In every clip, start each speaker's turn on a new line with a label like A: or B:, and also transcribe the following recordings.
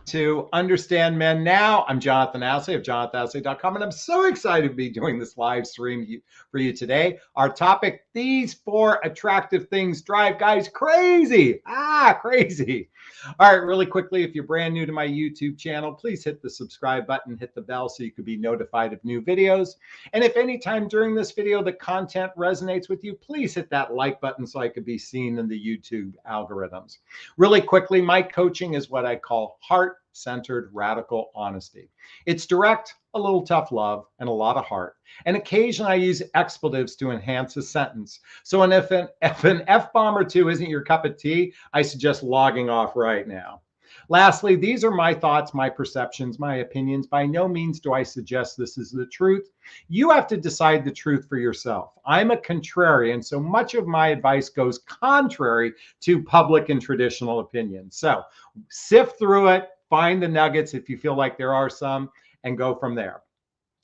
A: to Understand Men Now. I'm Jonathon Aslay of jonathonaslay.com, and I'm so excited to be doing this live stream for you today. Our topic, these 4 attractive things drive guys crazy. Crazy. All right, really quickly, if you're brand new to my YouTube channel, please hit the subscribe button, hit the bell so you can be notified of new videos. And if anytime during this video the content resonates with you, please hit that like button so I could be seen in the YouTube algorithms. Really quickly, my coaching is what I call heart-centered radical honesty. It's direct, a little tough love, and a lot of heart. And occasionally I use expletives to enhance a sentence. So if an F-bomb or 2 isn't your cup of tea, I suggest logging off right now. Lastly, these are my thoughts, my perceptions, my opinions. By no means do I suggest this is the truth. You have to decide the truth for yourself. I'm a contrarian, so much of my advice goes contrary to public and traditional opinion. So sift through it, find the nuggets if you feel like there are some, and go from there.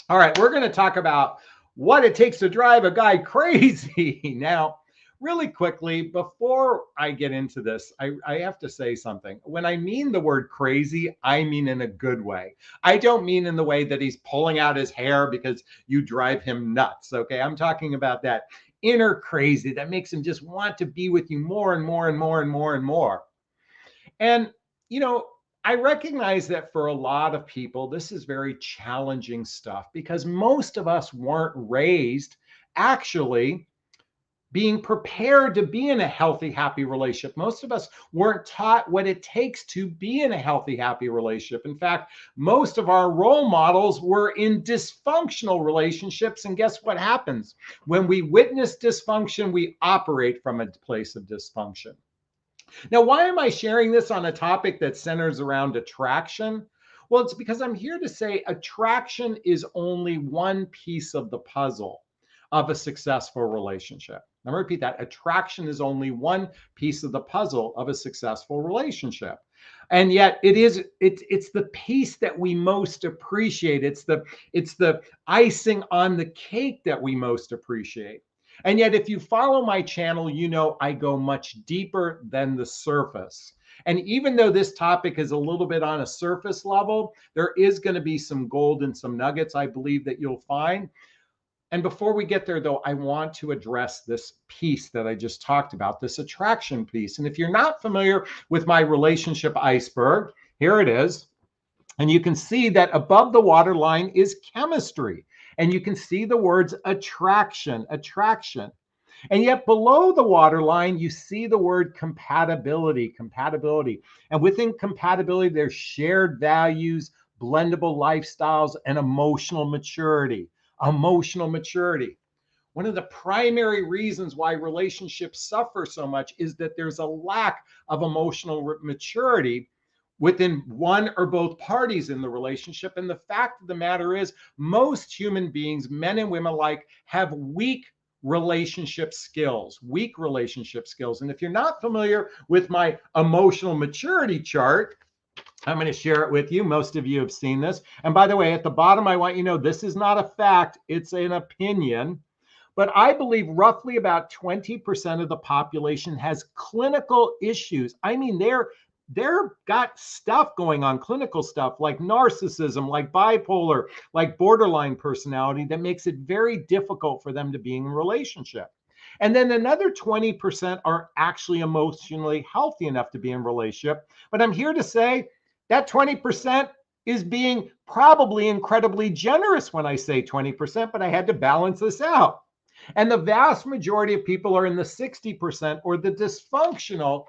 A: All right, we're going to talk about what it takes to drive a guy crazy. Now, really quickly, before I get into this, I have to say something. When I mean the word crazy, I mean in a good way. I don't mean in the way that he's pulling out his hair because you drive him nuts, okay? I'm talking about that inner crazy that makes him just want to be with you more and more and more and more and more. And, you know, I recognize that for a lot of people, this is very challenging stuff because most of us weren't raised actually being prepared to be in a healthy, happy relationship. Most of us weren't taught what it takes to be in a healthy, happy relationship. In fact, most of our role models were in dysfunctional relationships. And guess what happens? When we witness dysfunction, we operate from a place of dysfunction. Now, why am I sharing this on a topic that centers around attraction? Well, it's because I'm here to say attraction is only one piece of the puzzle of a successful relationship. Let me repeat that. Attraction is only one piece of the puzzle of a successful relationship. And yet it's the piece that we most appreciate. It's the icing on the cake that we most appreciate. And yet, if you follow my channel, you know I go much deeper than the surface. And even though this topic is a little bit on a surface level, there is going to be some gold and some nuggets I believe that you'll find. And before we get there, though, I want to address this piece that I just talked about, this attraction piece. And if you're not familiar with my relationship iceberg, here it is. And you can see that above the waterline is chemistry. And you can see the words attraction, attraction. And yet below the waterline, you see the word compatibility, compatibility. And within compatibility, there's shared values, blendable lifestyles, and emotional maturity. Emotional maturity. One of the primary reasons why relationships suffer so much is that there's a lack of emotional maturity within one or both parties in the relationship. And the fact of the matter is, most human beings, men and women alike, have weak relationship skills, weak relationship skills. And if you're not familiar with my emotional maturity chart, I'm going to share it with you. Most of you have seen this. And by the way, at the bottom, I want you to know this is not a fact, it's an opinion. But I believe roughly about 20% of the population has clinical issues. I mean, they're got stuff going on, clinical stuff like narcissism, like bipolar, like borderline personality that makes it very difficult for them to be in a relationship. And then another 20% are actually emotionally healthy enough to be in a relationship. But I'm here to say that 20% is being probably incredibly generous when I say 20%, but I had to balance this out. And the vast majority of people are in the 60% or the dysfunctional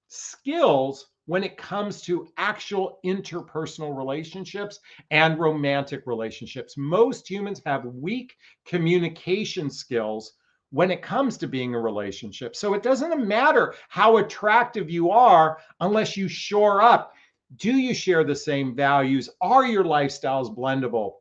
A: skills when it comes to actual interpersonal relationships and romantic relationships. Most humans have weak communication skills when it comes to being a relationship. So it doesn't matter how attractive you are unless you shore up. Do you share the same values? Are your lifestyles blendable?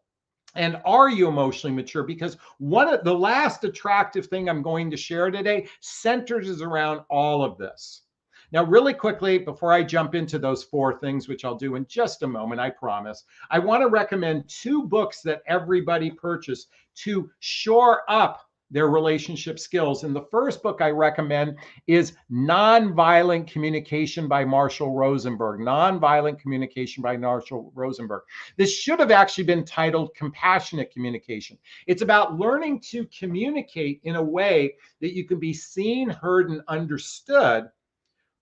A: And are you emotionally mature? Because one of the last attractive thing I'm going to share today centers around all of this. Now, really quickly, before I jump into those 4 things, which I'll do in just a moment, I promise, I want to recommend 2 books that everybody purchase to shore up their relationship skills. And the first book I recommend is Nonviolent Communication by Marshall Rosenberg. Nonviolent Communication by Marshall Rosenberg. This should have actually been titled Compassionate Communication. It's about learning to communicate in a way that you can be seen, heard, and understood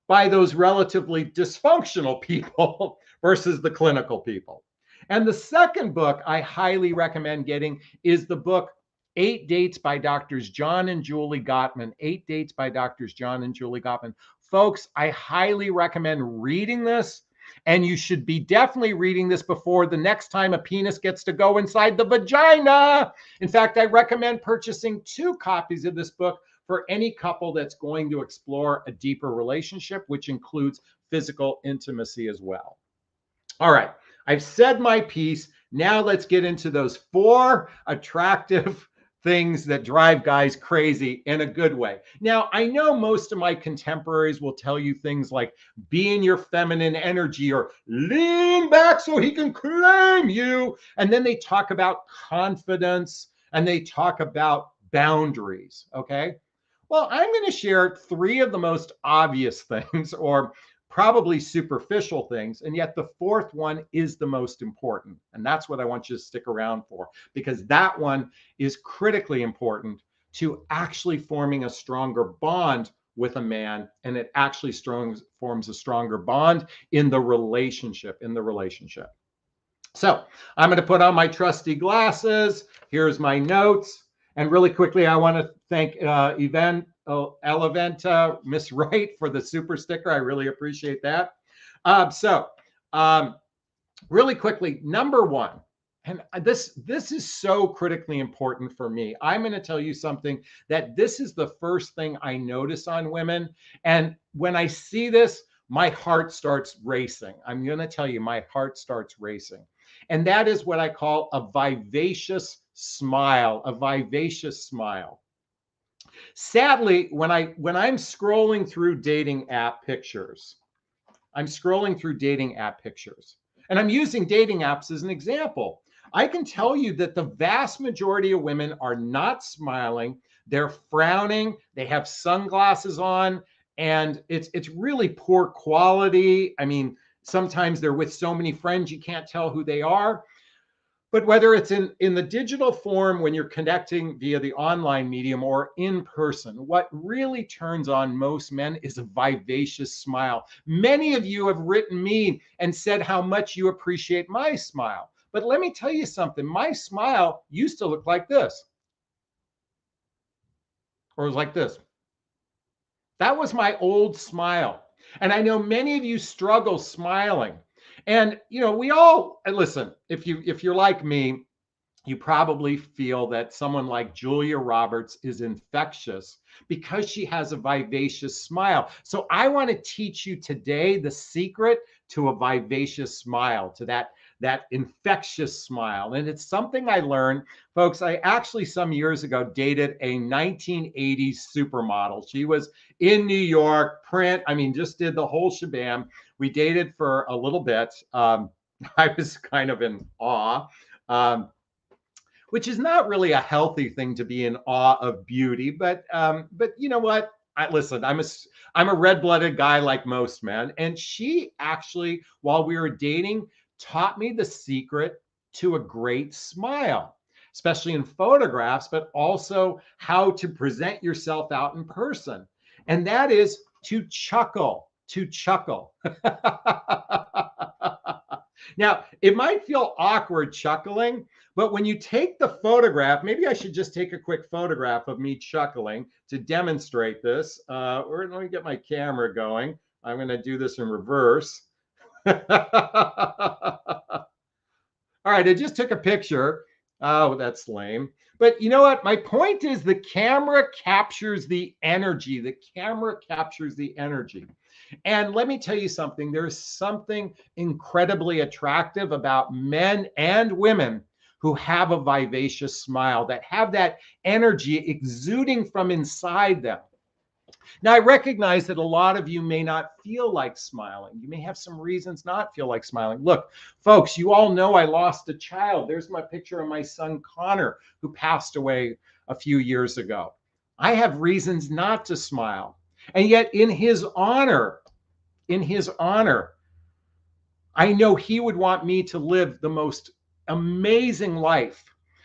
A: by those relatively dysfunctional people versus the clinical people. And the second book I highly recommend getting is the book 8 Dates by Doctors John and Julie Gottman. 8 Dates by Doctors John and Julie Gottman. Folks, I highly recommend reading this, and you should be definitely reading this before the next time a penis gets to go inside the vagina. In fact, I recommend purchasing 2 copies of this book for any couple that's going to explore a deeper relationship, which includes physical intimacy as well. All right, I've said my piece. Now let's get into those 4 attractive things that drive guys crazy in a good way. Now, I know most of my contemporaries will tell you things like be in your feminine energy or lean back so he can claim you. And then they talk about confidence and they talk about boundaries, okay? Well, I'm going to share 3 of the most obvious things, or probably superficial things, and yet the 4th one is the most important. And that's what I want you to stick around for, because that one is critically important to actually forming a stronger bond with a man, and it actually forms a stronger bond in the relationship, So I'm going to put on my trusty glasses. Here's my notes. And really quickly, I want to thank Eleventa, Miss Wright, for the super sticker. I really appreciate that. Really quickly, number 1, and this is so critically important for me. I'm going to tell you something that this is the first thing I notice on women. And when I see this, my heart starts racing. I'm going to tell you, my heart starts racing. And that is what I call a vivacious smile, a vivacious smile. Sadly, when I'm scrolling through dating app pictures, and I'm using dating apps as an example, I can tell you that the vast majority of women are not smiling. They're frowning. They have sunglasses on, and it's really poor quality. I mean, sometimes they're with so many friends, you can't tell who they are. But whether it's in the digital form when you're connecting via the online medium or in person, what really turns on most men is a vivacious smile. Many of you have written me and said how much you appreciate my smile. But let me tell you something. My smile used to look like this. Or it was like this. That was my old smile. And I know many of you struggle smiling. And, you know, we all, and listen, if you're like me, you probably feel that someone like Julia Roberts is infectious because she has a vivacious smile. So I want to teach you today the secret to a vivacious smile, to that infectious smile. And it's something I learned, folks. I actually some years ago dated a 1980s supermodel. She was in New York, print, I mean, just did the whole shebang. We dated for a little bit. I was kind of in awe. Which is not really a healthy thing, to be in awe of beauty, but you know what? Listen, I'm a red-blooded guy like most men, and she actually, while we were dating, taught me the secret to a great smile, especially in photographs, but also how to present yourself out in person, and that is to chuckle. Now, it might feel awkward chuckling, but when you take the photograph, maybe I should just take a quick photograph of me chuckling to demonstrate this. Or let me get my camera going. I'm going to do this in reverse. All right, I just took a picture. Oh, that's lame. But you know what? My point is the camera captures the energy. The camera captures the energy. And let me tell you something. There's something incredibly attractive about men and women who have a vivacious smile, that have that energy exuding from inside them. Now, I recognize that a lot of you may not feel like smiling. You may have some reasons not feel like smiling. Look, folks, you all know I lost a child. There's my picture of my son, Connor, who passed away a few years ago. I have reasons not to smile. And yet in his honor, I know he would want me to live the most amazing life.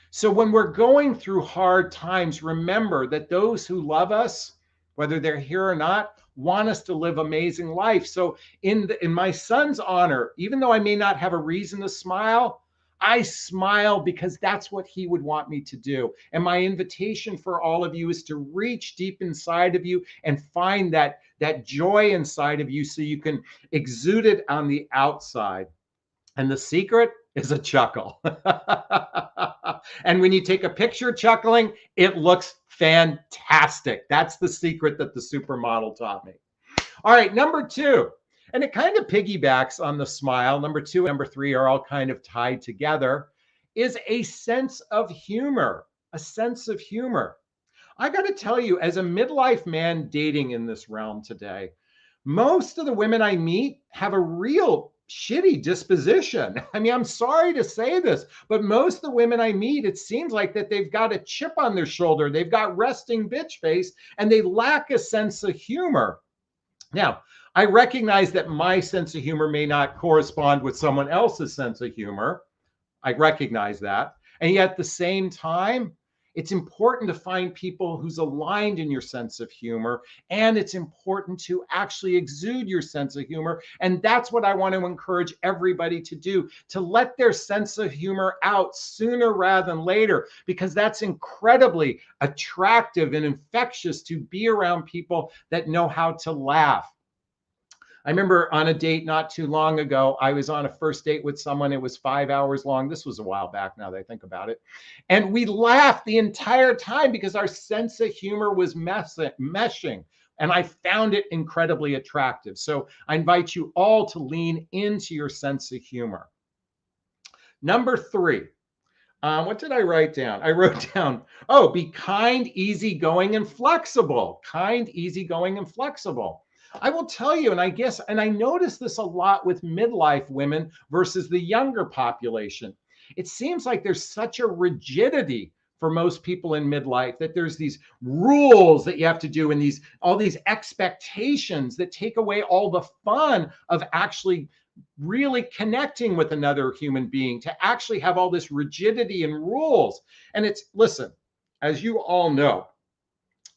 A: So when we're going through hard times, remember that those who love us, whether they're here or not, want us to live amazing life. So in my son's honor, even though I may not have a reason to smile, I smile because that's what he would want me to do. And my invitation for all of you is to reach deep inside of you and find that joy inside of you so you can exude it on the outside. And the secret is a chuckle. And when you take a picture chuckling, it looks fantastic. That's the secret that the supermodel taught me. All right, number 2, and it kind of piggybacks on the smile. Number 2 and number 3 are all kind of tied together, is a sense of humor, a sense of humor. I got to tell you, as a midlife man dating in this realm today, most of the women I meet have a real shitty disposition. I mean, I'm sorry to say this, but most of the women I meet, it seems like that they've got a chip on their shoulder. They've got resting bitch face and they lack a sense of humor. Now, I recognize that my sense of humor may not correspond with someone else's sense of humor. I recognize that. And yet at the same time, it's important to find people who's aligned in your sense of humor, and it's important to actually exude your sense of humor. And that's what I want to encourage everybody to do, to let their sense of humor out sooner rather than later, because that's incredibly attractive and infectious to be around people that know how to laugh. I remember on a date not too long ago, I was on a first date with someone. It was 5 hours long. This was a while back now that I think about it. And we laughed the entire time because our sense of humor was meshing. And I found it incredibly attractive. So I invite you all to lean into your sense of humor. Number 3. What did I write down? I wrote down, be kind, easygoing, and flexible. Kind, easygoing, and flexible. I will tell you, and I notice this a lot with midlife women versus the younger population. It seems like there's such a rigidity for most people in midlife that there's these rules that you have to do and all these expectations that take away all the fun of actually really connecting with another human being, to actually have all this rigidity and rules. And listen, as you all know,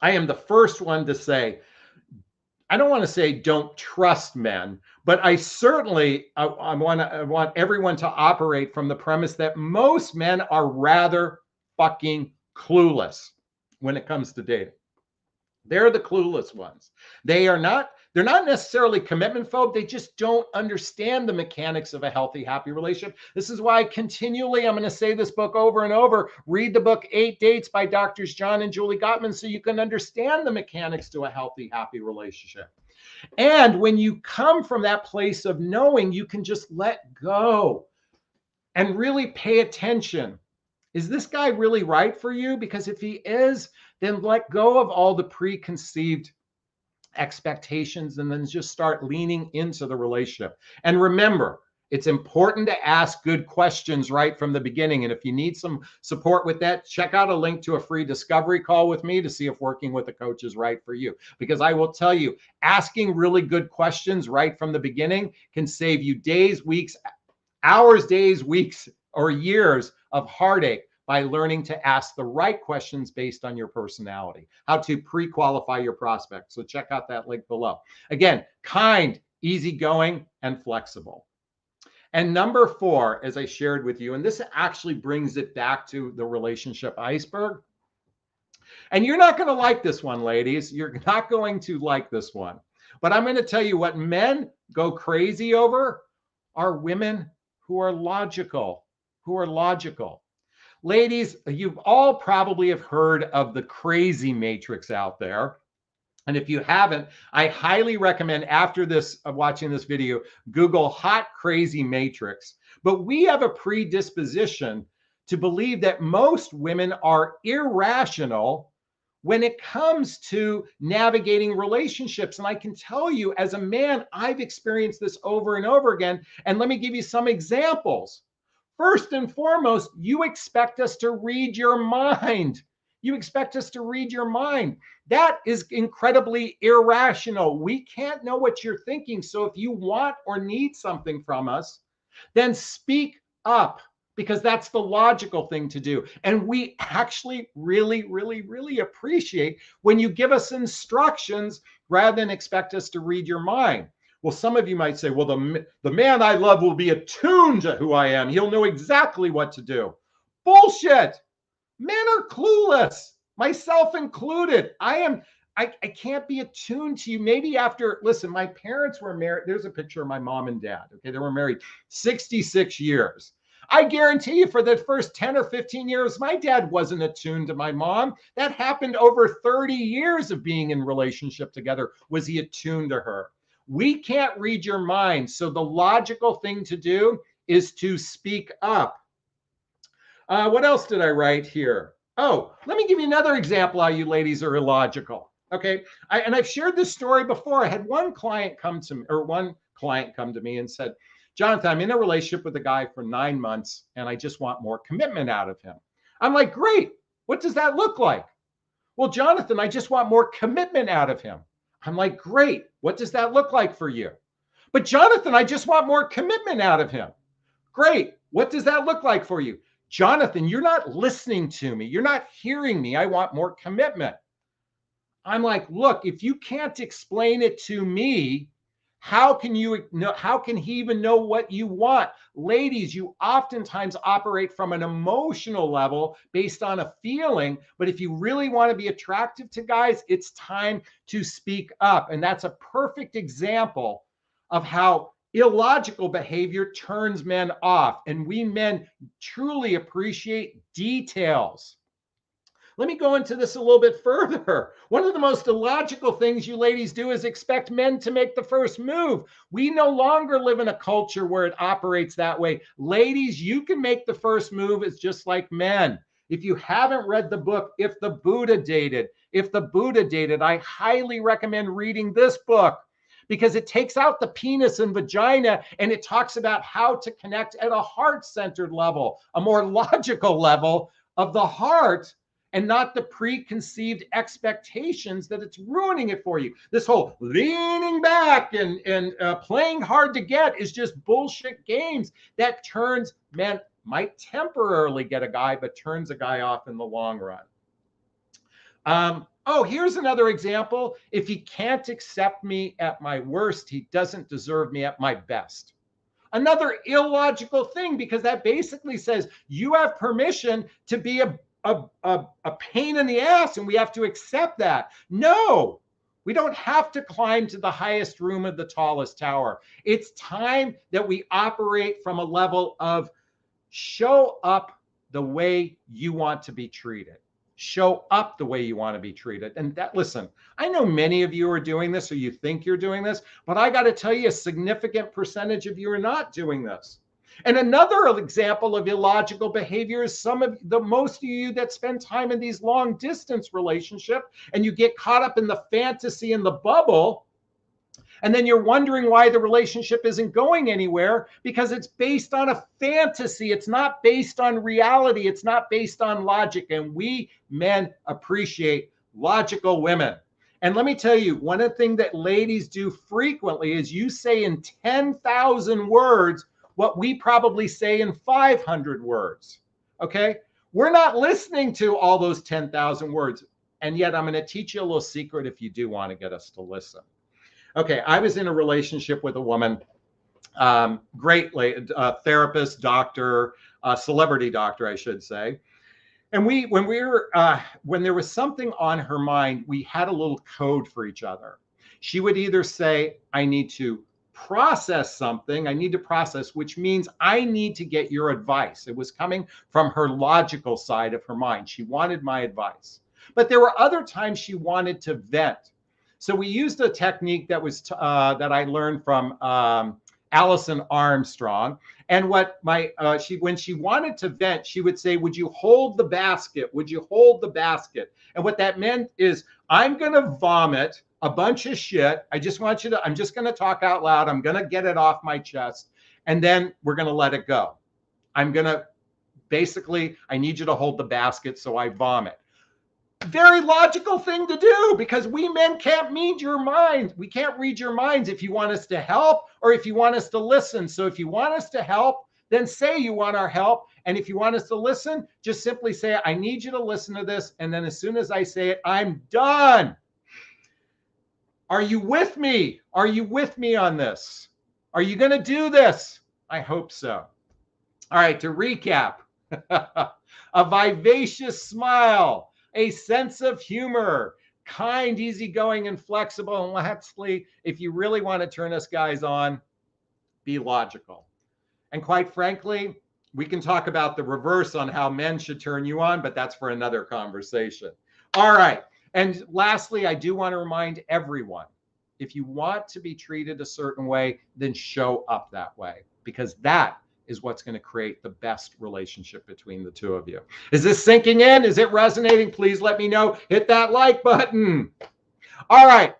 A: I am the first one to say, I don't want to say don't trust men, but I certainly I want everyone to operate from the premise that most men are rather fucking clueless when it comes to dating. They're the clueless ones. They're not necessarily commitment phobe. They just don't understand the mechanics of a healthy, happy relationship. This is why I'm going to say this book over and over. Read the book 8 Dates by Drs. John and Julie Gottman so you can understand the mechanics to a healthy, happy relationship. And when you come from that place of knowing, you can just let go and really pay attention. Is this guy really right for you? Because if he is, then let go of all the preconceived expectations and then just start leaning into the relationship. And remember, it's important to ask good questions right from the beginning. And if you need some support with that, check out a link to a free discovery call with me to see if working with a coach is right for you. Because I will tell you, asking really good questions right from the beginning can save you days, weeks, hours, days, weeks, or years of heartache by learning to ask the right questions based on your personality, how to pre-qualify your prospect. So check out that link below. Again, kind, easygoing, and flexible. And number 4, as I shared with you, and this actually brings it back to the relationship iceberg. And you're not going to like this one, ladies. You're not going to like this one. But I'm going to tell you what men go crazy over are women who are logical, Ladies, you've all probably have heard of the crazy matrix out there. And if you haven't, I highly recommend after this, watching this video, Google hot crazy matrix. But we have a predisposition to believe that most women are irrational when it comes to navigating relationships. And I can tell you, as a man, I've experienced this over and over again. And let me give you some examples. First and foremost, you expect us to read your mind. You expect us to read your mind. That is incredibly irrational. We can't know what you're thinking. So if you want or need something from us, then speak up, because that's the logical thing to do. And we actually really, really, really appreciate when you give us instructions rather than expect us to read your mind. Well, some of you might say, well, the man I love will be attuned to who I am. He'll know exactly what to do. Bullshit. Men are clueless, myself included. I can't be attuned to you. Maybe after, listen, my parents were married. There's a picture of my mom and dad. Okay, they were married 66 years. I guarantee you for the first 10 or 15 years, my dad wasn't attuned to my mom. That happened over 30 years of being in relationship together. Was he attuned to her? We can't read your mind. So the logical thing to do is to speak up. What else did I write here? Oh, let me give you another example how you ladies are illogical. Okay, and I've shared this story before. I had one client come to me and said, Jonathon, I'm in a relationship with a guy for 9 months and I just want more commitment out of him. I'm like, great. What does that look like? Well, Jonathon, I just want more commitment out of him. I'm like, great. What does that look like for you? But Jonathon, I just want more commitment out of him. Great. What does that look like for you? Jonathon, you're not listening to me. You're not hearing me. I want more commitment. I'm like, look, if you can't explain it to me, how can you know, how can he even know what you want? Ladies, you oftentimes operate from an emotional level based on a feeling, but if you really want to be attractive to guys, it's time to speak up. And that's a perfect example of how illogical behavior turns men off. And we men truly appreciate details. Let me go into this a little bit further. One of the most illogical things you ladies do is expect men to make the first move. We no longer live in a culture where it operates that way. Ladies, you can make the first move. It's just like men. If you haven't read the book, If the Buddha Dated, I highly recommend reading this book, because it takes out the penis and vagina and it talks about how to connect at a heart-centered level, a more logical level of the heart, and not the preconceived expectations that it's ruining it for you. This whole leaning back and playing hard to get is just bullshit games that turns men, might temporarily get a guy, but turns a guy off in the long run. Oh, here's another example. If he can't accept me at my worst, he doesn't deserve me at my best. Another illogical thing, because that basically says you have permission to be a pain in the ass and we have to accept that. No, we don't have to climb to the highest room of the tallest tower. It's time that we operate from a level of show up the way you want to be treated. Show up the way you want to be treated. And that, listen, I know many of you are doing this or you think you're doing this, but I got to tell you, a significant percentage of you are not doing this. And another example of illogical behavior is most of you that spend time in these long distance relationships and you get caught up in the fantasy and the bubble. And then you're wondering why the relationship isn't going anywhere, because it's based on a fantasy. It's not based on reality. It's not based on logic. And we men appreciate logical women. And let me tell you, one of the things that ladies do frequently is you say in 10,000 words what we probably say in 500 words. Okay? We're not listening to all those 10,000 words. And yet I'm going to teach you a little secret if you do want to get us to listen. Okay, I was in a relationship with a woman, great therapist, doctor, celebrity doctor, I should say. And when there was something on her mind, we had a little code for each other. She would either say, I need to process something, which means I need to get your advice. It was coming from her logical side of her mind. She wanted my advice. But there were other times she wanted to vent. So we used a technique that I learned from Alison Armstrong. And when she wanted to vent, she would say, would you hold the basket? Would you hold the basket? And what that meant is, I'm going to vomit a bunch of shit. I'm just going to talk out loud. I'm going to get it off my chest. And then we're going to let it go. I need you to hold the basket. So I vomit. Very logical thing to do, because we men can't read your minds. We can't read your minds if you want us to help or if you want us to listen. So if you want us to help, then say you want our help. And if you want us to listen, just simply say, I need you to listen to this. And then as soon as I say it, I'm done. Are you with me? Are you with me on this? Are you going to do this? I hope so. All right, to recap, a vivacious smile, a sense of humor, kind, easygoing, and flexible. And lastly, if you really want to turn us guys on, be logical. And quite frankly, we can talk about the reverse on how men should turn you on, but that's for another conversation. All right. And lastly, I do want to remind everyone, if you want to be treated a certain way, then show up that way, because that is what's going to create the best relationship between the two of you. Is this sinking in? Is it resonating? Please let me know. Hit that like button. All right.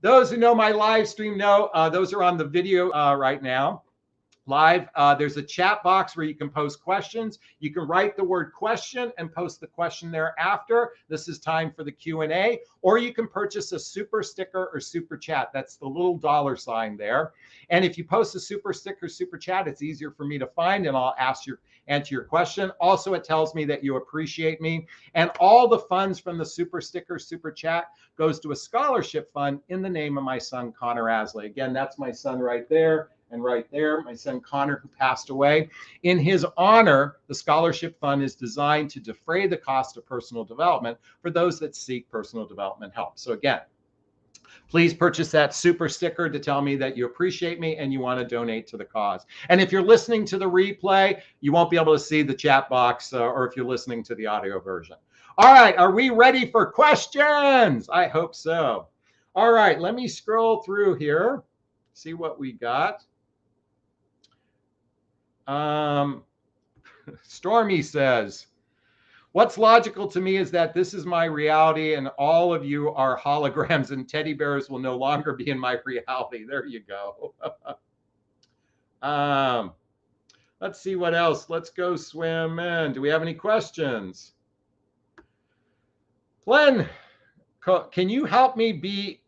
A: Those who know my live stream know those are on the video right now. Live, there's a chat box where you can post questions. You can write the word question and post the question thereafter. This is time for the Q&A, or you can purchase a super sticker or super chat. That's the little $ there. And if you post a super sticker, super chat, it's easier for me to find, and I'll answer your question. Also, it tells me that you appreciate me. And all the funds from the super sticker, super chat goes to a scholarship fund in the name of my son, Connor Aslay. Again, that's my son right there. And right there, my son Connor, who passed away. In his honor, the scholarship fund is designed to defray the cost of personal development for those that seek personal development help. So again, please purchase that super sticker to tell me that you appreciate me and you want to donate to the cause. And if you're listening to the replay, you won't be able to see the chat box, or if you're listening to the audio version. All right, are we ready for questions? I hope so. All right, let me scroll through here, see what we got. Stormy says, what's logical to me is that this is my reality and all of you are holograms, and teddy bears will no longer be in my reality. There you go. Let's see what else. Let's go swim in. Do we have any questions? Glenn, can you help me be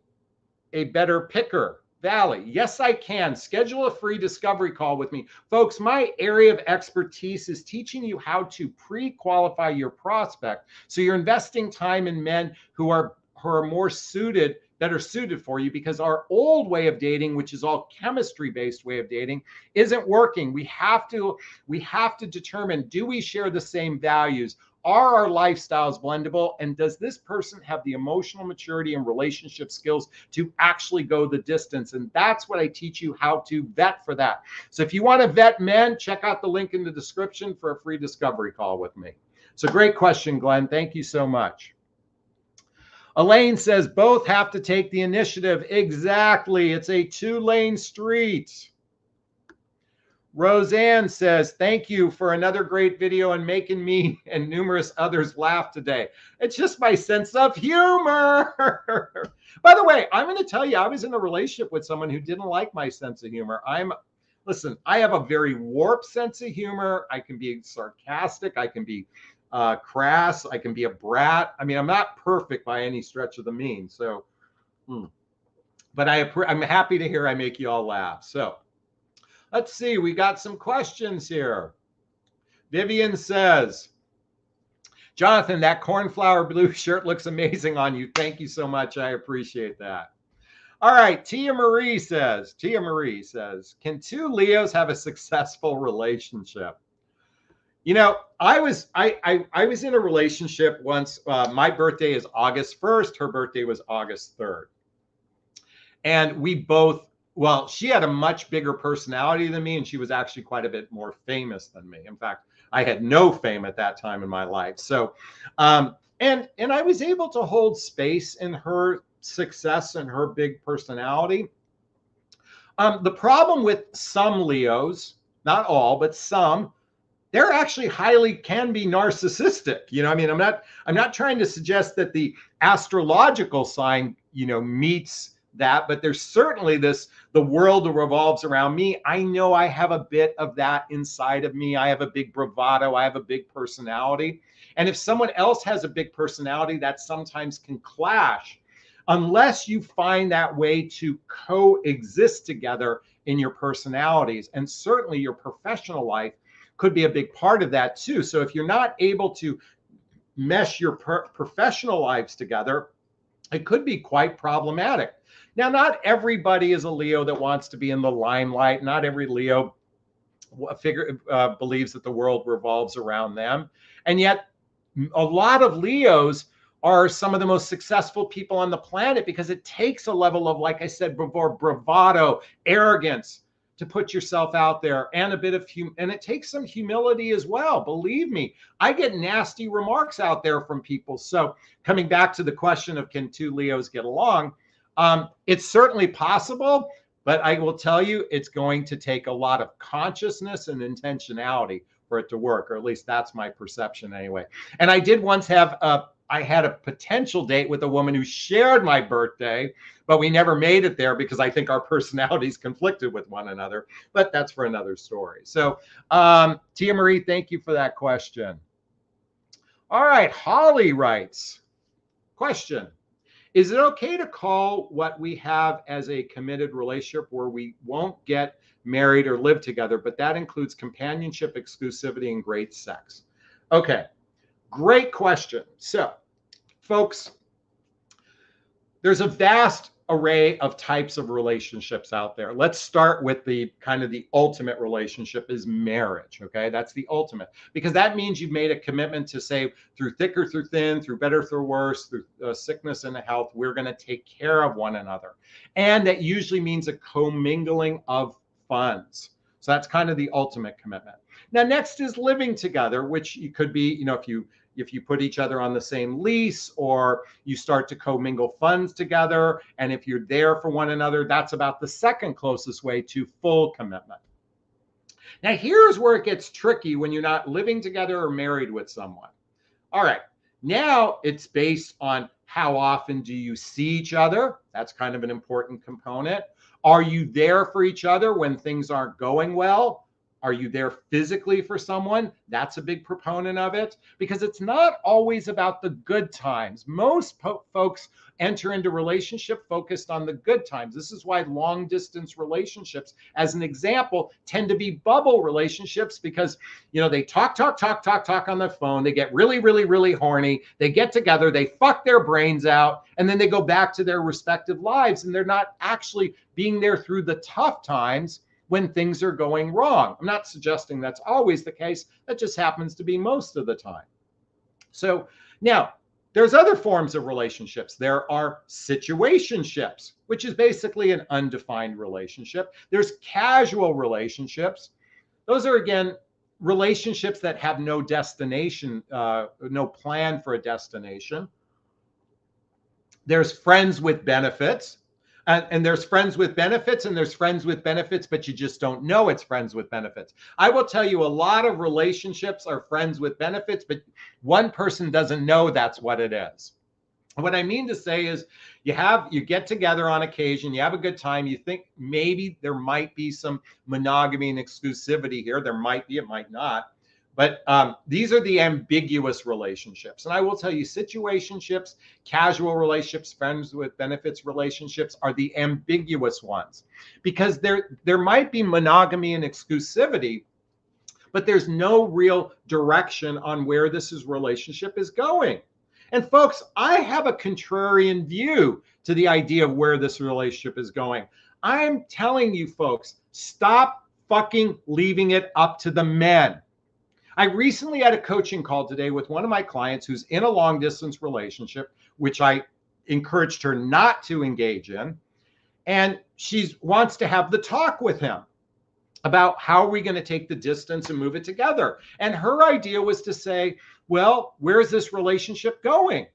A: a better picker? Valley, yes, I can. Schedule a free discovery call with me. Folks, my area of expertise is teaching you how to pre-qualify your prospect. So you're investing time in men who are more suited, better suited for you, because our old way of dating, which is all chemistry-based way of dating, isn't working. We have to determine, do we share the same values? Are our lifestyles blendable? And does this person have the emotional maturity and relationship skills to actually go the distance? And that's what I teach you how to vet for that. So if you want to vet men, check out the link in the description for a free discovery call with me. So great question, Glenn. Thank you so much. Elaine says both have to take the initiative. Exactly. It's a two-lane street. Roseanne says, thank you for another great video and making me and numerous others laugh today. It's just my sense of humor. By the way, I'm going to tell you, I was in a relationship with someone who didn't like my sense of humor. Listen, I have a very warped sense of humor. I can be sarcastic. I can be crass. I can be a brat. I mean, I'm not perfect by any stretch of the means. So, but I'm happy to hear I make you all laugh. So, let's see, we got some questions here. Vivian says, Jonathan, that cornflower blue shirt looks amazing on you. Thank you so much. I appreciate that. All right, Tia Marie says, can two Leos have a successful relationship? You know, I was in a relationship once. My birthday is August 1st. Her birthday was August 3rd. And we both, well, she had a much bigger personality than me, and she was actually quite a bit more famous than me. In fact, I had no fame at that time in my life. So, and I was able to hold space in her success and her big personality. The problem with some Leos, not all, but some, they're actually can be narcissistic. You know, I mean, I'm not trying to suggest that the astrological sign, you know, meets that, but there's certainly this, the world revolves around me. I know I have a bit of that inside of me. I have a big bravado. I have a big personality. And if someone else has a big personality, that sometimes can clash unless you find that way to coexist together in your personalities. And certainly your professional life could be a big part of that too. So if you're not able to mesh your professional lives together, it could be quite problematic. Now, not everybody is a Leo that wants to be in the limelight. Not every Leo believes that the world revolves around them. And yet, a lot of Leos are some of the most successful people on the planet because it takes a level of, like I said before, bravado, arrogance to put yourself out there, and a bit of and it takes some humility as well. Believe me, I get nasty remarks out there from people. So coming back to the question of can two Leos get along, it's certainly possible, but I will tell you, it's going to take a lot of consciousness and intentionality for it to work, or at least that's my perception anyway. And I did once have I had a potential date with a woman who shared my birthday, but we never made it there because I think our personalities conflicted with one another, but that's for another story. So Tia Marie, thank you for that question. All right, Holly writes, question, is it okay to call what we have as a committed relationship where we won't get married or live together, but that includes companionship, exclusivity, and great sex? Okay, great question. So, folks, there's a vast array of types of relationships out there. Let's start with the kind of the ultimate relationship is marriage. Okay, that's the ultimate, because that means you've made a commitment to say through thick or through thin, through better, through worse, through sickness and health, we're going to take care of one another. And that usually means a commingling of funds. So that's kind of the ultimate commitment. Now, next is living together, which you could be, you know, if you put each other on the same lease, or you start to commingle funds together, and if you're there for one another, that's about the second closest way to full commitment. Now, here's where it gets tricky when you're not living together or married with someone. All right, now it's based on how often do you see each other? That's kind of an important component. Are you there for each other when things aren't going well? Are you there physically for someone? That's a big proponent of it, because it's not always about the good times. Most folks enter into relationship focused on the good times. This is why long distance relationships, as an example, tend to be bubble relationships, because, you know, they talk on the phone. They get really horny. They get together, they fuck their brains out, and then they go back to their respective lives, and they're not actually being there through the tough times when things are going wrong. I'm not suggesting that's always the case. That just happens to be most of the time. So now there's other forms of relationships. There are situationships, which is basically an undefined relationship. There's casual relationships. Those are, again, relationships that have no destination, no plan for a destination. There's friends with benefits. And there's friends with benefits, and there's friends with benefits, but you just don't know it's friends with benefits. I will tell you, a lot of relationships are friends with benefits, but one person doesn't know that's what it is. What I mean to say is you get together on occasion, you have a good time, you think maybe there might be some monogamy and exclusivity here. There might be, it might not. But these are the ambiguous relationships. And I will tell you, situationships, casual relationships, friends with benefits relationships are the ambiguous ones, because there might be monogamy and exclusivity, but there's no real direction on where relationship is going. And folks, I have a contrarian view to the idea of where this relationship is going. I'm telling you folks, stop fucking leaving it up to the men. I recently had a coaching call today with one of my clients who's in a long distance relationship, which I encouraged her not to engage in. And she wants to have the talk with him about how are we going to take the distance and move it together. And her idea was to say, well, where's this relationship going?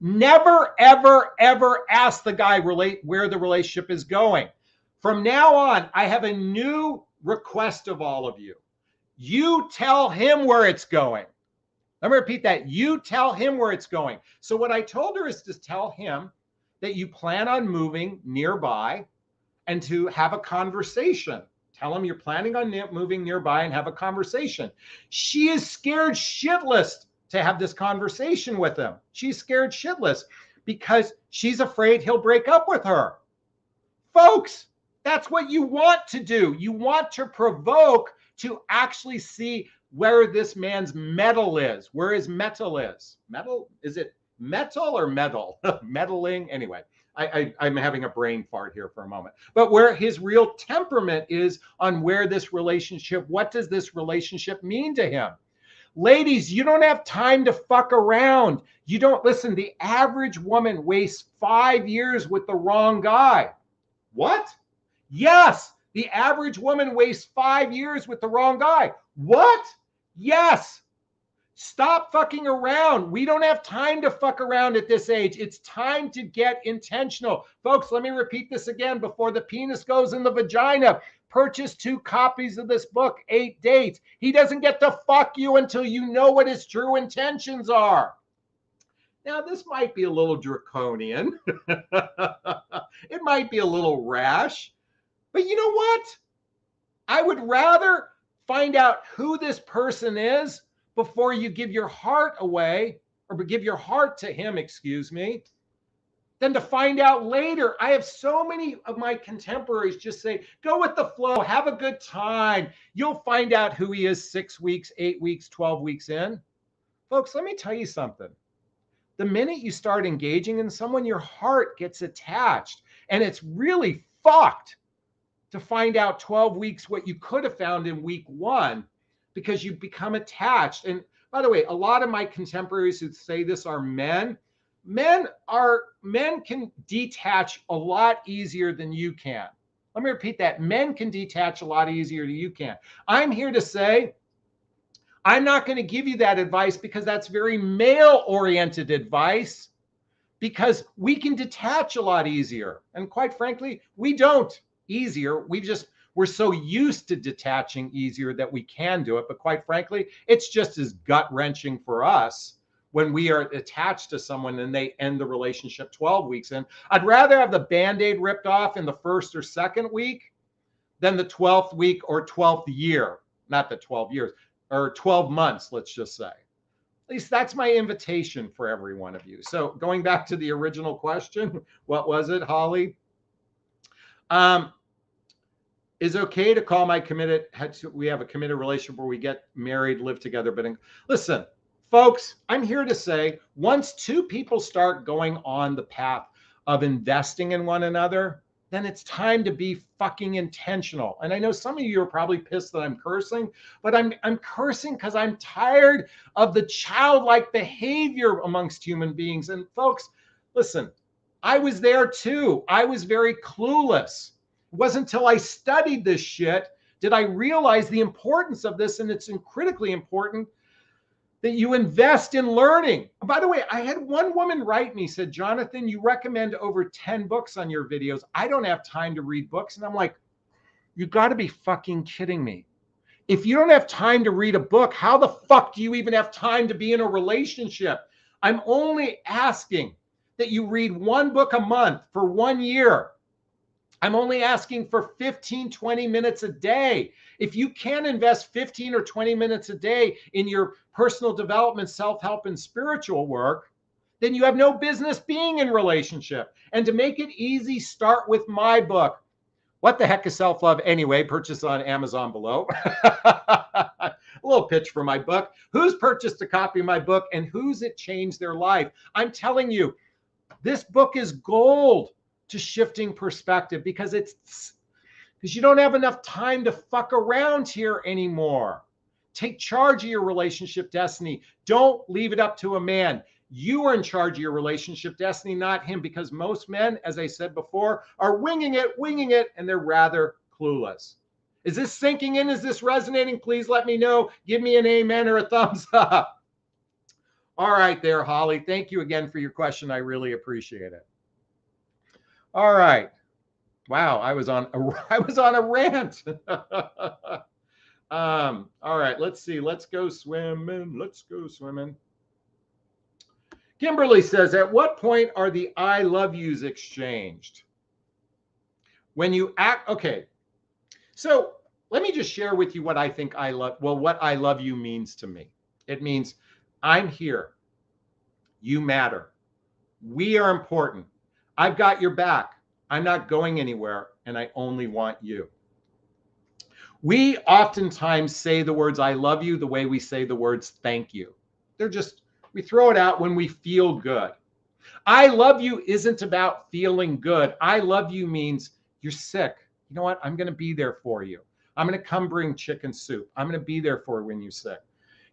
A: Never, ever, ever ask the guy where the relationship is going. From now on, I have a new request of all of you. You tell him where it's going. Let me repeat that. You tell him where it's going. So what I told her is to tell him that you plan on moving nearby and to have a conversation. Tell him you're planning on moving nearby and have a conversation. She is scared shitless to have this conversation with him. She's scared shitless because she's afraid he'll break up with her. Folks, that's what you want to do. You want to provoke to actually see where this man's metal is, where his metal is. Metal? Is it metal or metal? Meddling? Anyway, I'm having a brain fart here for a moment. But where his real temperament is on where this relationship, what does this relationship mean to him? Ladies, you don't have time to fuck around. You don't, listen, the average woman wastes 5 years with the wrong guy. What? Yes, the average woman wastes 5 years with the wrong guy. What? Yes. Stop fucking around. We don't have time to fuck around at this age. It's time to get intentional. Folks, let me repeat this again before the penis goes in the vagina. Purchase 2 copies of this book, 8 Dates. He doesn't get to fuck you until you know what his true intentions are. Now, this might be a little draconian. It might be a little rash. But you know what? I would rather find out who this person is before you give your heart away, or give your heart to him, excuse me, than to find out later. I have so many of my contemporaries just say, go with the flow, have a good time. You'll find out who he is 6 weeks, 8 weeks, 12 weeks in. Folks, let me tell you something. The minute you start engaging in someone, your heart gets attached, and it's really fucked to find out 12 weeks what you could have found in week 1, because you become attached. And by the way, a lot of my contemporaries who say this are men. Men can detach a lot easier than you can. Let me repeat that. Men can detach a lot easier than you can. I'm here to say, I'm not going to give you that advice because that's very male-oriented advice, because we can detach a lot easier. And quite frankly, we don't easier. We're so used to detaching easier that we can do it. But quite frankly, it's just as gut-wrenching for us when we are attached to someone and they end the relationship 12 weeks in. I'd rather have the Band-Aid ripped off in the 1st or 2nd week than the 12th week or 12th year. Not the 12 years, or 12 months, let's just say. At least that's my invitation for every one of you. So going back to the original question, what was it, Holly? Is it okay to call my committed, we have a committed relationship where we get married, live together, but listen, folks, I'm here to say, once 2 people start going on the path of investing in one another, then it's time to be fucking intentional. And I know some of you are probably pissed that I'm cursing, but I'm cursing because I'm tired of the childlike behavior amongst human beings. And folks, listen, I was there too. I was very clueless. It wasn't until I studied this shit did I realize the importance of this, and it's critically important that you invest in learning. By the way, I had one woman write me, said, Jonathan, you recommend over 10 books on your videos. I don't have time to read books. And I'm like, you got to be fucking kidding me. If you don't have time to read a book, how the fuck do you even have time to be in a relationship? I'm only asking that you read 1 book a month for 1 year. I'm only asking for 15, 20 minutes a day. If you can invest 15 or 20 minutes a day in your personal development, self-help, and spiritual work, then you have no business being in relationship. And to make it easy, start with my book. What the heck is self-love anyway? Purchase on Amazon below. A little pitch for my book. Who's purchased a copy of my book and who's it changed their life? I'm telling you, this book is gold to shifting perspective, because you don't have enough time to fuck around here anymore. Take charge of your relationship destiny. Don't leave it up to a man. You are in charge of your relationship destiny, not him, because most men, as I said before, are winging it, and they're rather clueless. Is this sinking in? Is this resonating? Please let me know. Give me an amen or a thumbs up. All right there, Holly. Thank you again for your question. I really appreciate it. All right. Wow, I was on a rant. All right, let's see. Let's go swimming. Kimberly says, at what point are the I love yous exchanged? When you act, okay. So let me just share with you what I think what I love you means to me. It means I'm here. You matter. We are important. I've got your back. I'm not going anywhere, and I only want you. We oftentimes say the words I love you the way we say the words thank you. We throw it out when we feel good. I love you isn't about feeling good. I love you means you're sick. You know what? I'm going to be there for you. I'm going to come bring chicken soup. I'm going to be there for you when you're sick.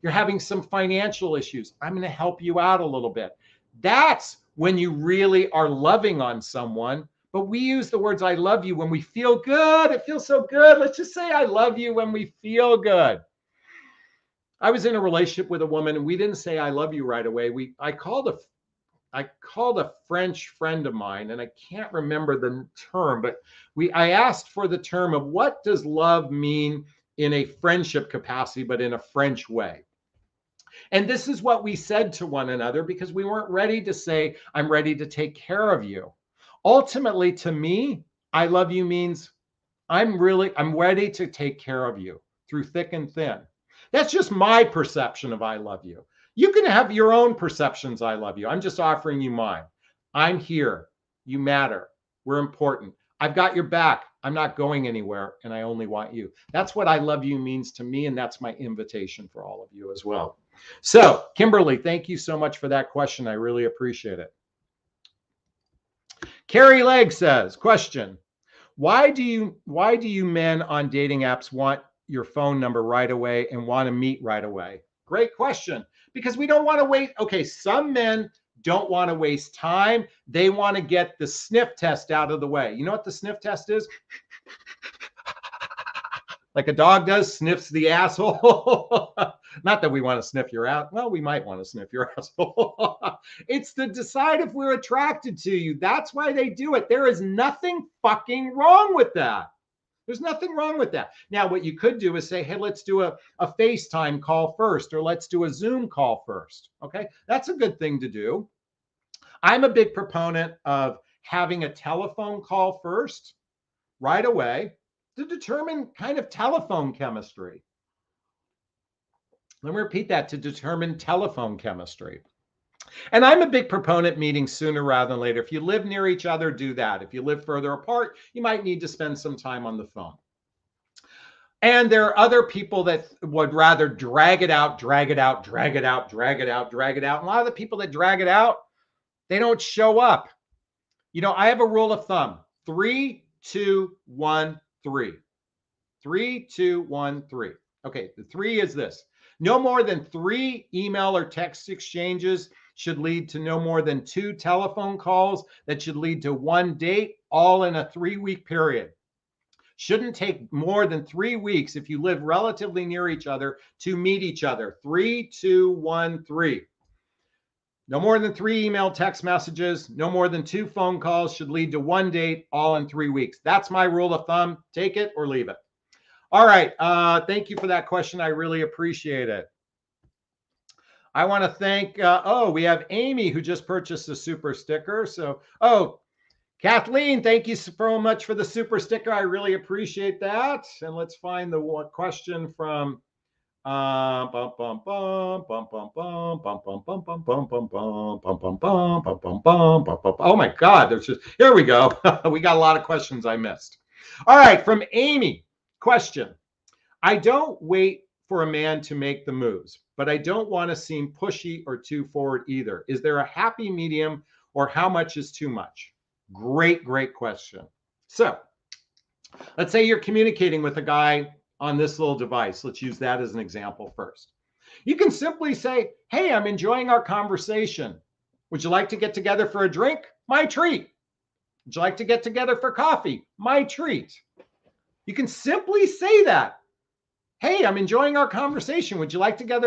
A: You're having some financial issues. I'm going to help you out a little bit. That's when you really are loving on someone. But we use the words I love you when we feel good. It feels so good. Let's just say I love you when we feel good. I was in a relationship with a woman and we didn't say I love you right away. I called a French friend of mine, and I can't remember the term, but I asked for the term of what does love mean in a friendship capacity, but in a French way. And this is what we said to one another because we weren't ready to say, I'm ready to take care of you. Ultimately, to me, I love you means I'm ready to take care of you through thick and thin. That's just my perception of I love you. You can have your own perceptions. I love you. I'm just offering you mine. I'm here. You matter. We're important. I've got your back. I'm not going anywhere, and I only want you. That's what I love you means to me, and that's my invitation for all of you as well. So, Kimberly, thank you so much for that question. I really appreciate it. Carrie Legg says, question, why do you men on dating apps want your phone number right away and want to meet right away? Great question. Because we don't want to wait. Okay, some men don't want to waste time. They want to get the sniff test out of the way. You know what the sniff test is? Like a dog does, sniffs the asshole. Not that we want to sniff your ass. Well, we might want to sniff your asshole. It's to decide if we're attracted to you. That's why they do it. There is nothing fucking wrong with that. There's nothing wrong with that. Now, what you could do is say, hey, let's do a FaceTime call first, or let's do a Zoom call first. Okay, that's a good thing to do. I'm a big proponent of having a telephone call first, right away, to determine kind of telephone chemistry. Let me repeat that, to determine telephone chemistry. And I'm a big proponent meeting sooner rather than later. If you live near each other, do that. If you live further apart, you might need to spend some time on the phone. And there are other people that would rather drag it out. And a lot of the people that drag it out, they don't show up. You know, I have a rule of thumb, 3, 2, 1, 3. 3, 2, 1, 3. Okay, the 3 is this. No more than 3 email or text exchanges should lead to no more than 2 telephone calls that should lead to 1 date, all in a 3-week period. Shouldn't take more than 3 weeks if you live relatively near each other to meet each other. 3, 2, 1, 3. No more than 3 email text messages, no more than 2 phone calls should lead to 1 date, all in 3 weeks. That's my rule of thumb. Take it or leave it. All right. Thank you for that question. I really appreciate it. I want to thank, we have Amy who just purchased a super sticker. So, Kathleen, thank you so much for the super sticker. I really appreciate that. And let's find the one question from oh my God, here we go. We got a lot of questions I missed. All right, from Amy. Question. I don't wait for a man to make the moves, but I don't want to seem pushy or too forward either. Is there a happy medium, or how much is too much? Great question. So let's say you're communicating with a guy on this little device. Let's use that as an example first. You can simply say, hey, I'm enjoying our conversation. Would you like to get together for a drink? My treat. Would you like to get together for coffee? My treat. You can simply say that. Hey, I'm enjoying our conversation. Would you like to get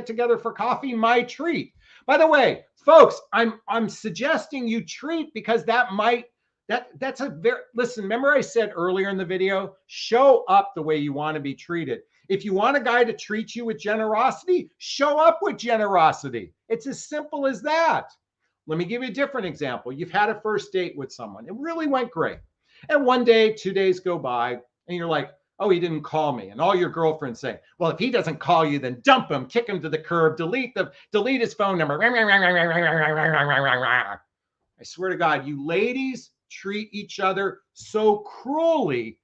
A: together for coffee? My treat. By the way, folks, I'm suggesting you treat because that might That's a very, listen, remember I said earlier in the video, show up the way you want to be treated. If you want a guy to treat you with generosity, show up with generosity. It's as simple as that. Let me give you a different example. You've had a first date with someone. It really went great. And one day, 2 days go by, and you're like, oh, he didn't call me. And all your girlfriends say, well, if he doesn't call you, then dump him, kick him to the curb, delete his phone number. I swear to God, you ladies treat each other so cruelly.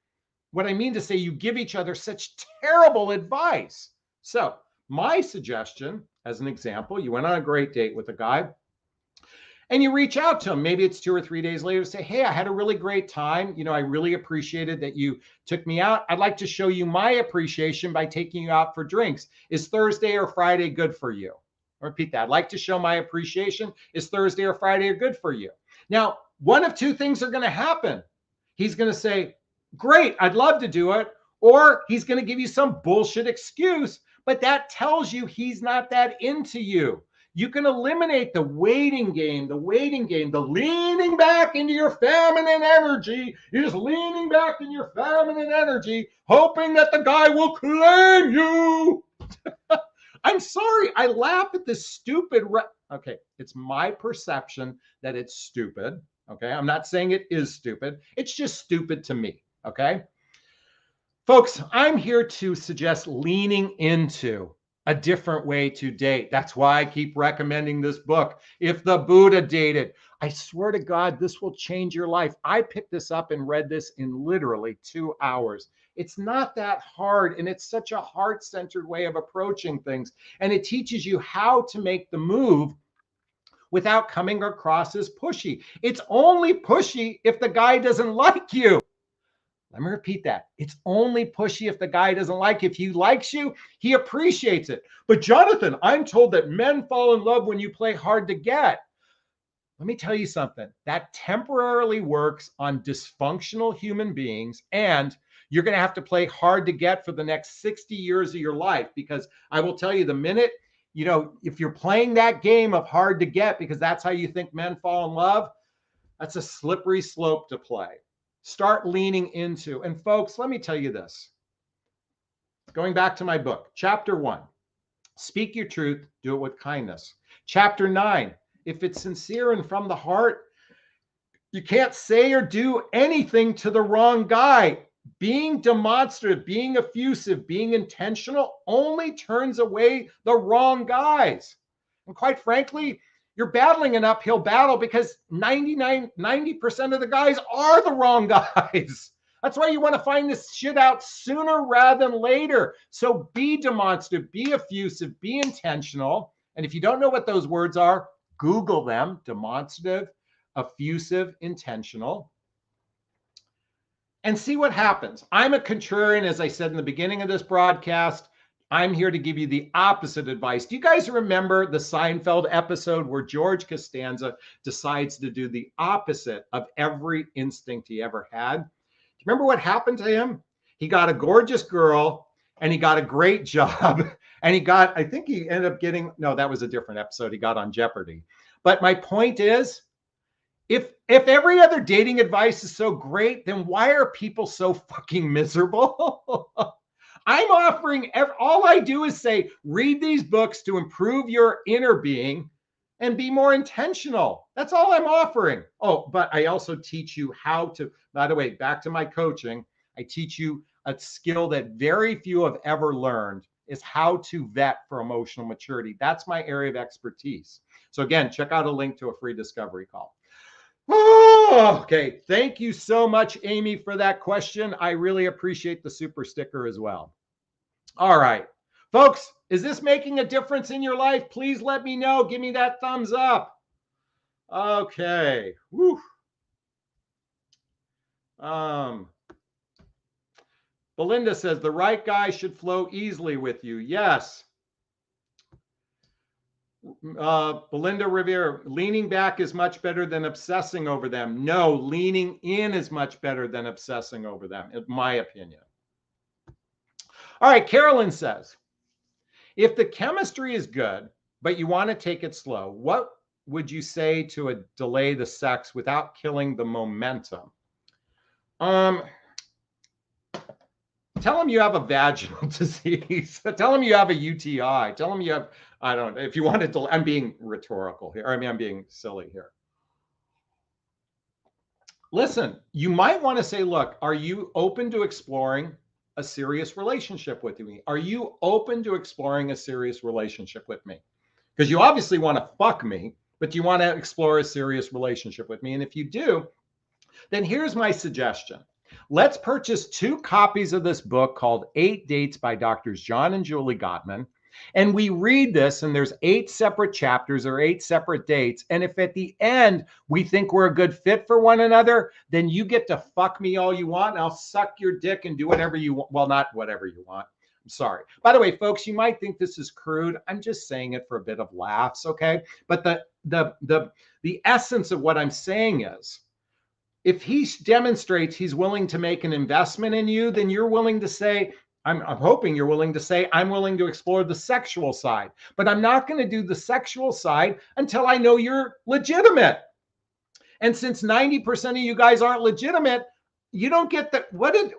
A: What I mean to say, you give each other such terrible advice. So, my suggestion, as an example, you went on a great date with a guy and you reach out to him. Maybe it's 2 or 3 days later, say, hey, I had a really great time. I really appreciated that you took me out. I'd like to show you my appreciation by taking you out for drinks. Is Thursday or Friday good for you? Repeat that. I'd like to show my appreciation. Is Thursday or Friday good for you? Now, one of two things are going to happen. He's going to say, great, I'd love to do it. Or he's going to give you some bullshit excuse, but that tells you he's not that into you. You can eliminate the waiting game, the leaning back into your feminine energy. You're just leaning back in your feminine energy, hoping that the guy will claim you. I'm sorry, I laugh at this stupid. Okay, it's my perception that it's stupid. Okay, I'm not saying it is stupid. It's just stupid to me. Okay, folks, I'm here to suggest leaning into a different way to date. That's why I keep recommending this book, If the Buddha Dated. I swear to God, this will change your life. I picked this up and read this in literally 2 hours. It's not that hard, and it's such a heart-centered way of approaching things. And it teaches you how to make the move without coming across as pushy. It's only pushy if the guy doesn't like you. Let me repeat that. It's only pushy if the guy doesn't like you. If he likes you, he appreciates it. But Jonathon, I'm told that men fall in love when you play hard to get. Let me tell you something. That temporarily works on dysfunctional human beings, and you're going to have to play hard to get for the next 60 years of your life, because I will tell you, the minute, if you're playing that game of hard to get because that's how you think men fall in love, that's a slippery slope to play. Start leaning into. And folks, let me tell you this. Going back to my book, chapter 1, speak your truth, do it with kindness. Chapter 9, if it's sincere and from the heart, you can't say or do anything to the wrong guy. Being demonstrative, being effusive, being intentional only turns away the wrong guys. And quite frankly, you're battling an uphill battle because 90% of the guys are the wrong guys. That's why you want to find this shit out sooner rather than later. So be demonstrative, be effusive, be intentional. And if you don't know what those words are, Google them: demonstrative, effusive, intentional, and see what happens. I'm a contrarian, as I said in the beginning of this broadcast. I'm here to give you the opposite advice. Do you guys remember the Seinfeld episode where George Costanza decides to do the opposite of every instinct he ever had? Do you remember what happened to him? He got a gorgeous girl and he got a great job. And I think he ended up getting, no, that was a different episode. He got on Jeopardy. But my point is, if every other dating advice is so great, then why are people so fucking miserable? I'm offering, all I do is say, read these books to improve your inner being and be more intentional. That's all I'm offering. Oh, but I also teach you how to, by the way, back to my coaching, I teach you a skill that very few have ever learned, is how to vet for emotional maturity. That's my area of expertise. So again, check out a link to a free discovery call. Oh, okay. Thank you so much, Amy, for that question. I really appreciate the super sticker as well. All right, folks, is this making a difference in your life? Please let me know. Give me that thumbs up. Okay. Whew. Belinda says the right guy should flow easily with you. Yes. Belinda Rivera, leaning back is much better than obsessing over them. No, leaning in is much better than obsessing over them, in my opinion. All right, Carolyn says, if the chemistry is good, but you want to take it slow, what would you say to delay the sex without killing the momentum? Tell them you have a vaginal disease. Tell them you have a UTI. Tell them you have, I don't know, if you want to, I'm being rhetorical here. I mean, I'm being silly here. Listen, you might want to say, look, are you open to exploring a serious relationship with me? Are you open to exploring a serious relationship with me? Because you obviously want to fuck me, but you want to explore a serious relationship with me. And if you do, then here's my suggestion. Let's purchase 2 copies of this book called 8 Dates by Doctors John and Julie Gottman. And we read this, and there's 8 separate chapters or 8 separate dates. And if at the end we think we're a good fit for one another, then you get to fuck me all you want, and I'll suck your dick and do whatever you want. Well, not whatever you want. I'm sorry. By the way, folks, you might think this is crude. I'm just saying it for a bit of laughs, okay? But the essence of what I'm saying is, if he demonstrates he's willing to make an investment in you, then you're willing to say, I'm hoping you're willing to say, I'm willing to explore the sexual side, but I'm not going to do the sexual side until I know you're legitimate. And since 90% of you guys aren't legitimate, you don't get the, what did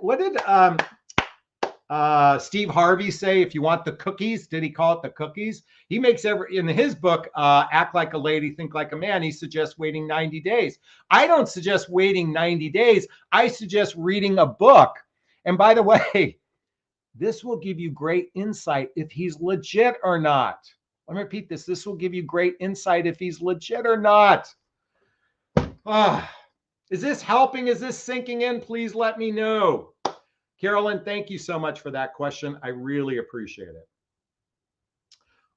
A: Steve Harvey say? If you want the cookies, did he call it the cookies? He makes in his book, Act Like a Lady, Think Like a Man, he suggests waiting 90 days. I don't suggest waiting 90 days. I suggest reading a book. And by the way, this will give you great insight if he's legit or not. Let me repeat this. This will give you great insight if he's legit or not. Is this helping? Is this sinking in? Please let me know. Carolyn, thank you so much for that question. I really appreciate it.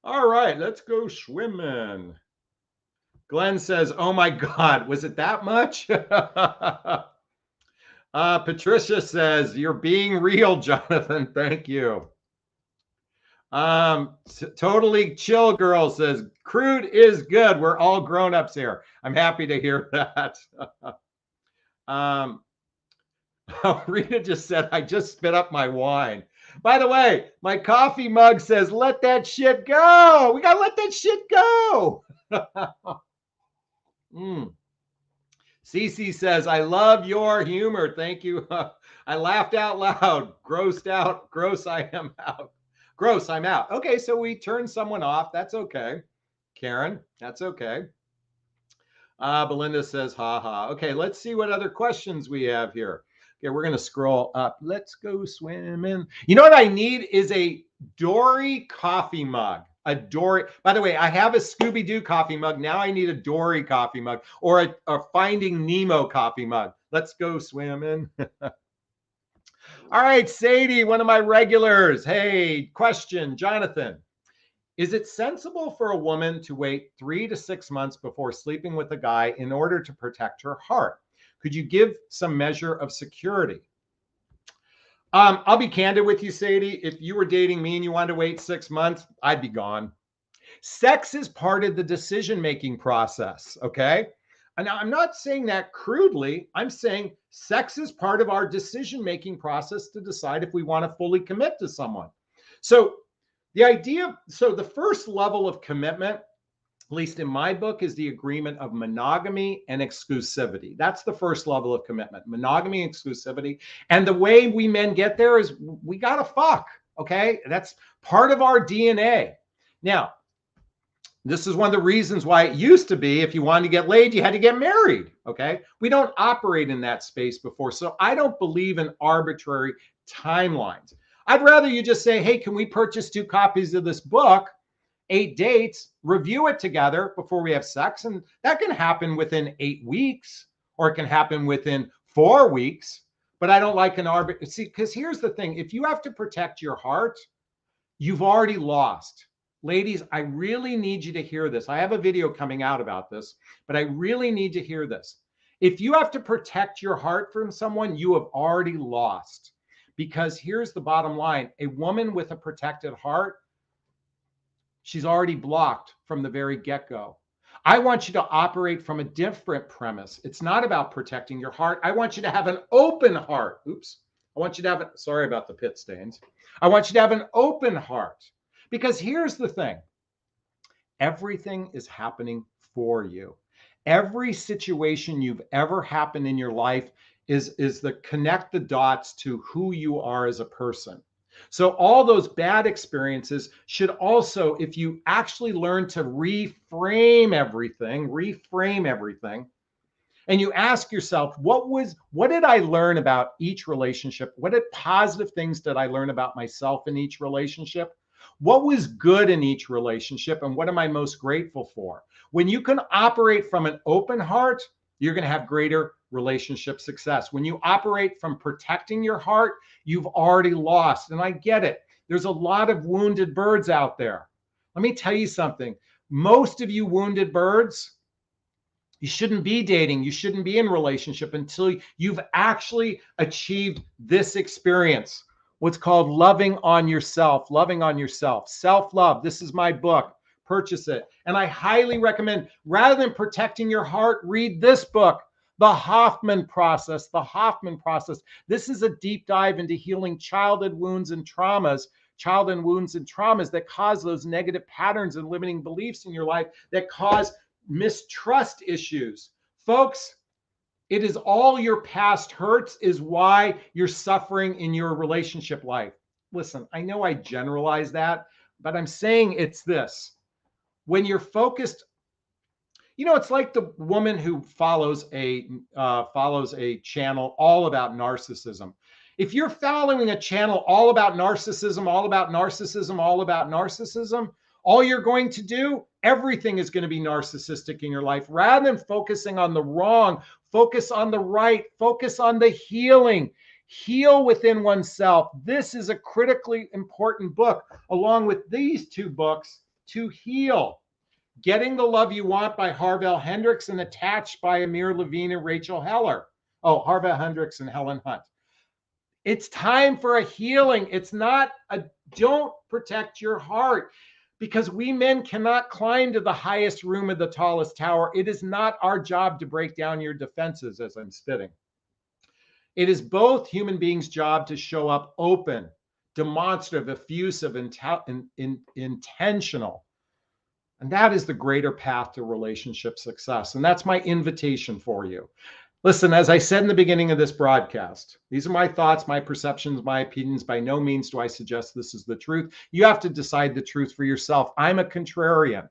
A: All right, let's go swimming. Glenn says, oh my God, was it that much? Patricia says, you're being real, Jonathan. Thank you. Totally chill girl says, crude is good. We're all grown-ups here. I'm happy to hear that. Rita just said, I just spit up my wine. By the way, my coffee mug says, let that shit go. We got to let that shit go. Cece says, I love your humor. Thank you. I laughed out loud. Grossed out. Gross, I am out. Gross, I'm out. Okay, so we turned someone off. That's okay. Karen, that's okay. Belinda says, ha ha. Okay, let's see what other questions we have here. Okay, we're going to scroll up. Let's go swimming. You know what I need is a Dory coffee mug. A Dory. By the way, I have a Scooby-Doo coffee mug. Now I need a Dory coffee mug or a Finding Nemo coffee mug. Let's go swimming. All right, Sadie, one of my regulars. Hey, question, Jonathan. Is it sensible for a woman to wait 3 to 6 months before sleeping with a guy in order to protect her heart? Could you give some measure of security? I'll be candid with you, Sadie. If you were dating me and you wanted to wait 6 months, I'd be gone. Sex is part of the decision-making process, okay? And I'm not saying that crudely. I'm saying sex is part of our decision-making process to decide if we want to fully commit to someone. So the first level of commitment, at least in my book, is the agreement of monogamy and exclusivity. That's the first level of commitment, monogamy and exclusivity. And the way we men get there is we got to fuck, okay? That's part of our DNA. Now, this is one of the reasons why it used to be if you wanted to get laid, you had to get married, okay? We don't operate in that space before. So I don't believe in arbitrary timelines. I'd rather you just say, hey, can we purchase 2 copies of this book, 8 dates, review it together before we have sex? And that can happen within 8 weeks, or it can happen within 4 weeks. But I don't like an arbitrary, see, because here's the thing. If you have to protect your heart, you've already lost. Ladies, I really need you to hear this. I have a video coming out about this, but I really need to hear this. If you have to protect your heart from someone, you have already lost. Because here's the bottom line. A woman with a protected heart, she's already blocked from the very get-go. I want you to operate from a different premise. It's not about protecting your heart. I want you to have an open heart. Oops. I want you to have sorry about the pit stains. I want you to have an open heart. Because here's the thing. Everything is happening for you. Every situation you've ever happened in your life is the connect the dots to who you are as a person. So all those bad experiences should also, if you actually learn to reframe everything, and you ask yourself, what did I learn about each relationship? What positive things did I learn about myself in each relationship? What was good in each relationship? And what am I most grateful for? When you can operate from an open heart, you're going to have greater relationship success. When you operate from protecting your heart, you've already lost. And I get it. There's a lot of wounded birds out there. Let me tell you something. Most of you wounded birds, you shouldn't be dating. You shouldn't be in a relationship until you've actually achieved this experience. What's called loving on yourself, self-love. This is my book. Purchase it. And I highly recommend, rather than protecting your heart, read this book, The Hoffman Process. The Hoffman Process. This is a deep dive into healing childhood wounds and traumas that cause those negative patterns and limiting beliefs in your life that cause mistrust issues. Folks, it is all your past hurts is why you're suffering in your relationship life. Listen, I know I generalize that, but I'm saying it's this. When you're focused, it's like the woman who follows a channel all about narcissism. If you're following a channel all about narcissism, all you're going to do, everything is going to be narcissistic in your life. Rather than focusing on the wrong, focus on the right, focus on the healing. Heal within oneself. This is a critically important book, along with these two books, to heal. Getting the Love You Want by Harville Hendrix and Attached by Amir Levine and Rachel Heller. Oh, Harville Hendrix and Helen Hunt. It's time for a healing. It's not don't protect your heart, because we men cannot climb to the highest room of the tallest tower. It is not our job to break down your defenses as I'm spitting. It is both human beings' job to show up open, demonstrative, effusive, intentional. And that is the greater path to relationship success. And that's my invitation for you. Listen, as I said in the beginning of this broadcast, these are my thoughts, my perceptions, my opinions. By no means do I suggest this is the truth. You have to decide the truth for yourself. I'm a contrarian.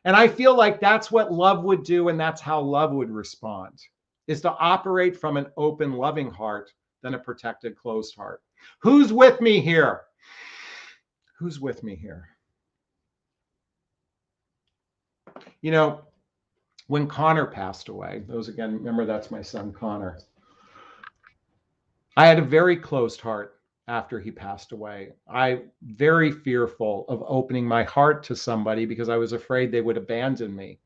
A: And I feel like that's what love would do, and that's how love would respond, is to operate from an open, loving heart than a protected, closed heart. Who's with me here? Who's with me here? When Connor passed away, those again, remember that's my son, Connor. I had a very closed heart after he passed away. I very fearful of opening my heart to somebody because I was afraid they would abandon me.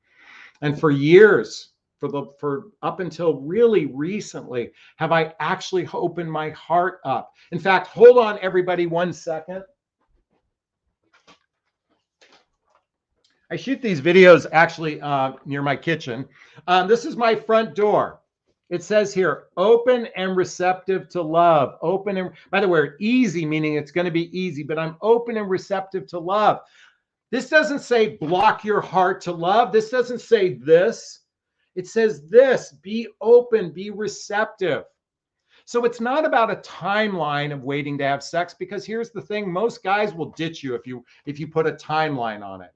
A: And for years, for up until really recently, have I actually opened my heart up. In fact, hold on everybody 1 second. I shoot these videos actually near my kitchen. This is my front door. It says here, open and receptive to love. Open and, by the way, easy, meaning it's going to be easy, but I'm open and receptive to love. This doesn't say block your heart to love. This doesn't say this. It says this, be open, be receptive. So it's not about a timeline of waiting to have sex, because here's the thing, most guys will ditch you if you put a timeline on it.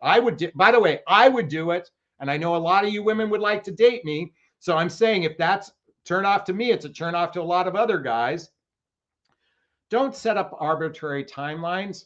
A: By the way, I would do it, and I know a lot of you women would like to date me. So I'm saying if that's turn off to me, it's a turn off to a lot of other guys. Don't set up arbitrary timelines.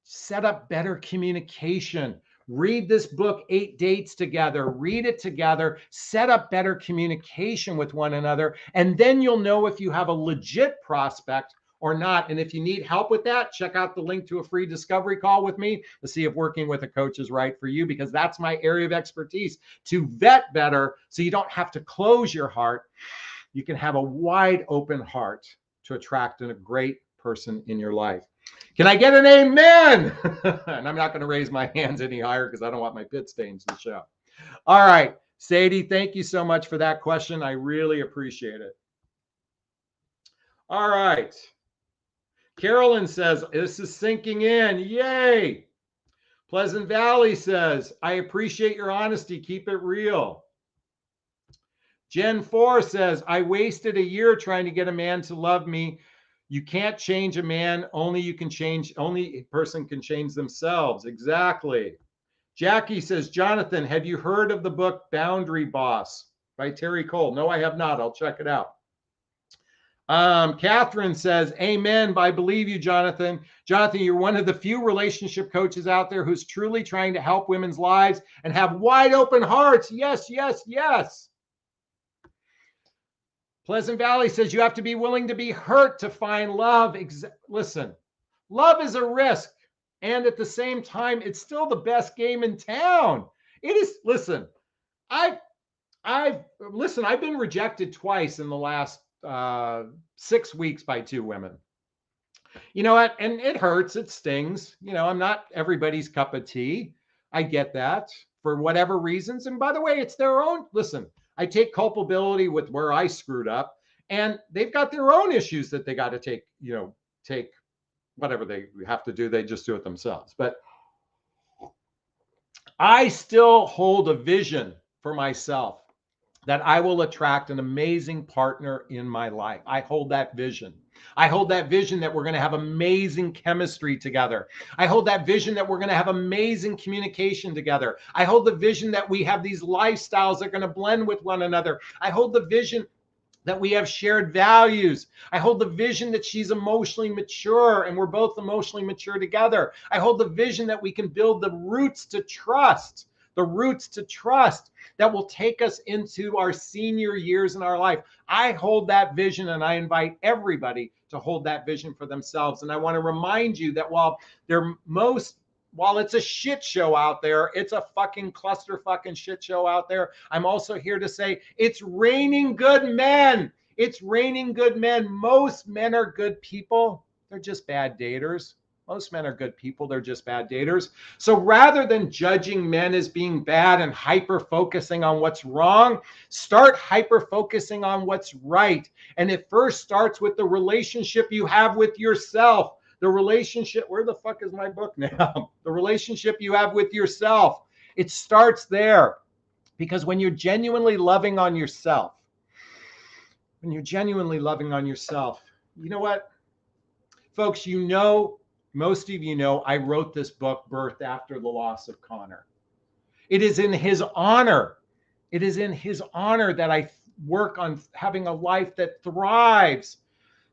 A: Set up better communication. Read this book, 8 Dates Together. Read it together. Set up better communication with one another. And then you'll know if you have a legit prospect or not. And if you need help with that, check out the link to a free discovery call with me to see if working with a coach is right for you, because that's my area of expertise, to vet better so you don't have to close your heart. You can have a wide open heart to attract a great person in your life. Can I get an amen? And I'm not going to raise my hands any higher because I don't want my pit stains to show. All right, Sadie, thank you so much for that question. I really appreciate it. All right. Carolyn says, this is sinking in. Yay. Pleasant Valley says, I appreciate your honesty. Keep it real. Gen 4 says, I wasted a year trying to get a man to love me. You can't change a man. Only a person can change themselves. Exactly. Jackie says, Jonathan, have you heard of the book Boundary Boss by Terry Cole? No, I have not. I'll check it out. Catherine says, amen. I believe you, Jonathan. Jonathan, you're one of the few relationship coaches out there who's truly trying to help women's lives and have wide open hearts. Yes, yes, yes. Pleasant Valley says you have to be willing to be hurt to find love. Listen, love is a risk. And at the same time, it's still the best game in town. It is, listen, I've been rejected twice in the last 6 weeks by 2 women. You know what? And it hurts. It stings. You know, I'm not everybody's cup of tea. I get that for whatever reasons. And by the way, it's their own. Listen, I take culpability with where I screwed up, and they've got their own issues that they got to take whatever they have to do. They just do it themselves. But I still hold a vision for myself that I will attract an amazing partner in my life. I hold that vision. I hold that vision that we're going to have amazing chemistry together. I hold that vision that we're going to have amazing communication together. I hold the vision that we have these lifestyles that are going to blend with one another. I hold the vision that we have shared values. I hold the vision that she's emotionally mature and we're both emotionally mature together. I hold the vision that we can build the roots to trust that will take us into our senior years in our life. I hold that vision, and I invite everybody to hold that vision for themselves. And I want to remind you that while it's a shit show out there, it's a fucking cluster fucking shit show out there. I'm also here to say it's raining good men. It's raining good men. Most men are good people. They're just bad daters. Most men are good people. They're just bad daters. So rather than judging men as being bad and hyper-focusing on what's wrong, start hyper-focusing on what's right. And it first starts with the relationship you have with yourself. The relationship, where the fuck is my book now? The relationship you have with yourself. It starts there. Because when you're genuinely loving on yourself, you know what? Folks, most of you know, I wrote this book, Birth After the Loss of Connor. It is in his honor. It is in his honor that I work on having a life that thrives.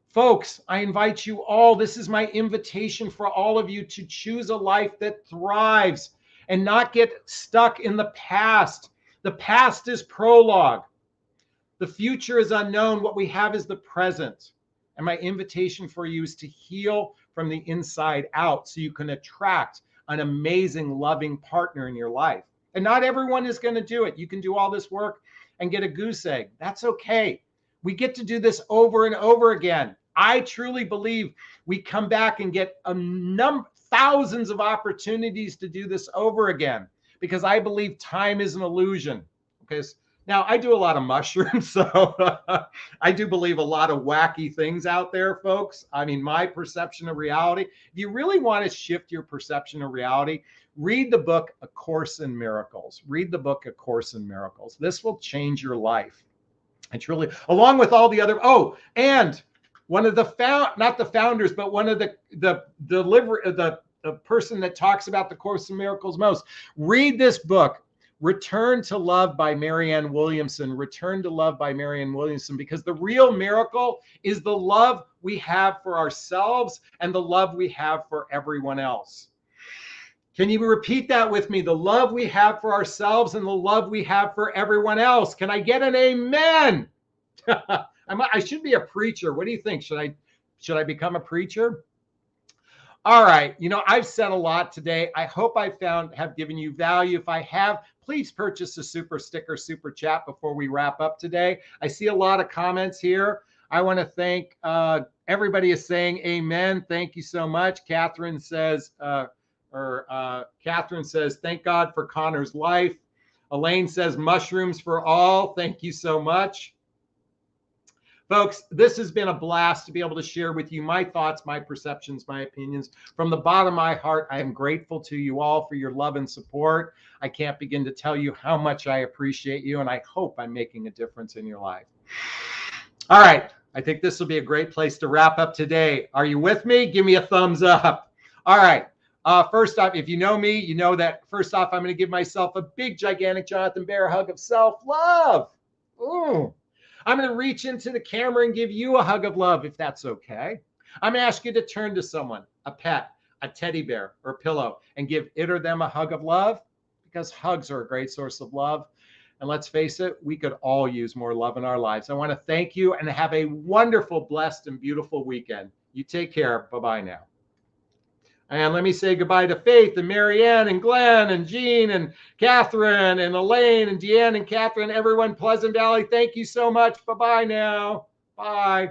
A: Folks, I invite you all, this is my invitation for all of you to choose a life that thrives and not get stuck in the past. The past is prologue. The future is unknown. What we have is the present. And my invitation for you is to heal from the inside out so you can attract an amazing, loving partner in your life. And not everyone is going to do it. You can do all this work and get a goose egg. That's okay. We get to do this over and over again. I truly believe we come back and get thousands of opportunities to do this over again because I believe time is an illusion. Okay. Now, I do a lot of mushrooms, so I do believe a lot of wacky things out there, folks. I mean, my perception of reality, if you really want to shift your perception of reality, read the book, A Course in Miracles. Read the book, A Course in Miracles. This will change your life. And truly, along with all the other, and one of not the founders, but one of the person that talks about the Course in Miracles most, read this book. Return to Love by Marianne Williamson. Return to Love by Marianne Williamson, because the real miracle is the love we have for ourselves and the love we have for everyone else. Can you repeat that with me? The love we have for ourselves and the love we have for everyone else. Can I get an amen? I should be a preacher. What do you think? Should I become a preacher? All right. I've said a lot today. I hope I have given you value. If I have, please purchase a super sticker, super chat before we wrap up today. I see a lot of comments here. I want to thank everybody is saying amen. Thank you so much. Catherine says, thank God for Connor's life. Elaine says mushrooms for all. Thank you so much. Folks, this has been a blast to be able to share with you my thoughts, my perceptions, my opinions. From the bottom of my heart, I am grateful to you all for your love and support. I can't begin to tell you how much I appreciate you, and I hope I'm making a difference in your life. All right. I think this will be a great place to wrap up today. Are you with me? Give me a thumbs up. All right. First off, if you know me, you know that first off, I'm going to give myself a big, gigantic Jonathan Bear hug of self-love. Ooh. I'm going to reach into the camera and give you a hug of love, if that's okay. I'm going to ask you to turn to someone, a pet, a teddy bear, or a pillow, and give it or them a hug of love, because hugs are a great source of love. And let's face it, we could all use more love in our lives. I want to thank you and have a wonderful, blessed, and beautiful weekend. You take care. Bye-bye now. And let me say goodbye to Faith and Marianne and Glenn and Jean and Catherine and Elaine and Deanne and Catherine, everyone, Pleasant Valley. Thank you so much. Bye-bye now. Bye.